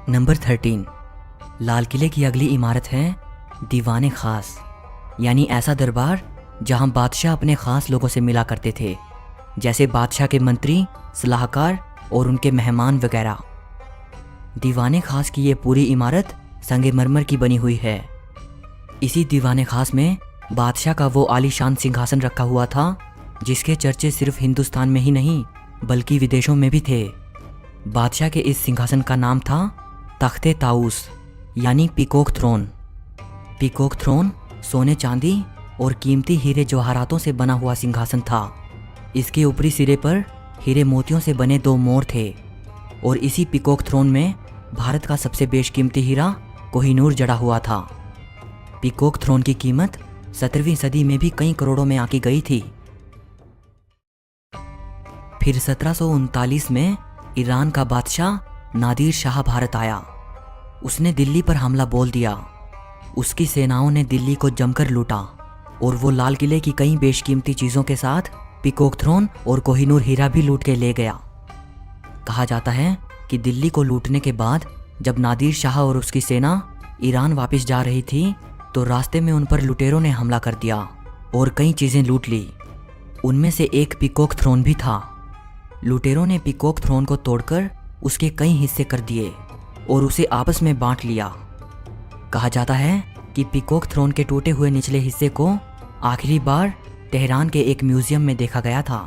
Number 13, लाल किले की अगली इमारत है दीवाने खास, यानी ऐसा दरबार जहां बादशाह अपने खास लोगों से मिला करते थे, जैसे बादशाह के मंत्री, सलाहकार और उनके मेहमान वगैरह। दीवाने खास की ये पूरी इमारत संगमरमर की बनी हुई है। इसी दीवाने खास में बादशाह का वो आलीशान सिंहासन रखा हुआ था जिसके चर्चे सिर्फ हिंदुस्तान में ही नहीं बल्कि विदेशों में भी थे। बादशाह के इस सिंहासन का नाम था तख्ते ताऊस, यानी पीकॉक थ्रोन। पीकॉक थ्रोन सोने चांदी और कीमती हीरे जवाहरातों से बना हुआ सिंहासन था। इसके ऊपरी सिरे पर हीरे मोतियों से बने 2 मोर थे और इसी पीकॉक थ्रोन में भारत का सबसे बेशकीमती हीरा कोहिनूर जड़ा हुआ था। पीकॉक थ्रोन की कीमत 17वीं सदी में भी कई करोड़ों में आकी गई थी। फिर 1739 में ईरान का बादशाह नादिर शाह भारत आया। उसने दिल्ली पर हमला बोल दिया। उसकी सेनाओं ने दिल्ली को जमकर लूटा और वो लाल किले की कई बेशकीमती चीज़ों के साथ पीकॉक थ्रोन और कोहिनूर हीरा भी लूट के ले गया। कहा जाता है कि दिल्ली को लूटने के बाद जब नादिर शाह और उसकी सेना ईरान वापस जा रही थी तो रास्ते में उन पर लुटेरों ने हमला कर दिया और कई चीज़ें लूट ली। उनमें से एक पीकॉक थ्रोन भी था। लुटेरों ने पीकॉक थ्रोन को तोड़कर उसके कई हिस्से कर दिए और उसे आपस में बांट लिया। कहा जाता है कि पीकॉक थ्रोन के टूटे हुए निचले हिस्से को आखिरी बार तेहरान के एक म्यूजियम में देखा गया था।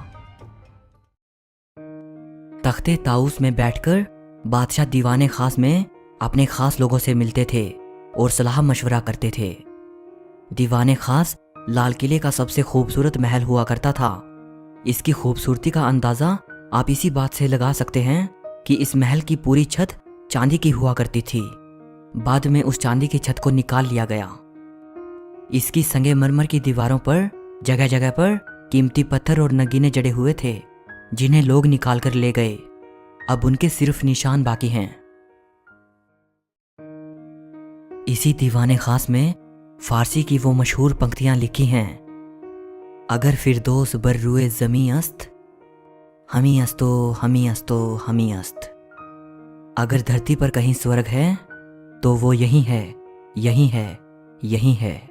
तख्ते ताऊस में बैठकर बादशाह दीवाने खास में अपने खास लोगों से मिलते थे और सलाह मशवरा करते थे। दीवाने खास लाल किले का सबसे खूबसूरत महल हुआ करता था। इसकी खूबसूरती का अंदाज़ा आप इसी बात से लगा सकते हैं कि इस महल की पूरी छत चांदी की हुआ करती थी। बाद में उस चांदी की छत को निकाल लिया गया। इसकी संगमरमर की दीवारों पर जगह जगह पर कीमती पत्थर और नगीने जड़े हुए थे जिन्हें लोग निकाल कर ले गए। अब उनके सिर्फ निशान बाकी हैं। इसी दीवाने खास में फारसी की वो मशहूर पंक्तियां लिखी हैं, अगर फिरदौस बर रुए ज़मी अस्त, हमी अस्तो हमी अस्तो हमी अस्त। अगर धरती पर कहीं स्वर्ग है तो वो यही है, यही है, यही है।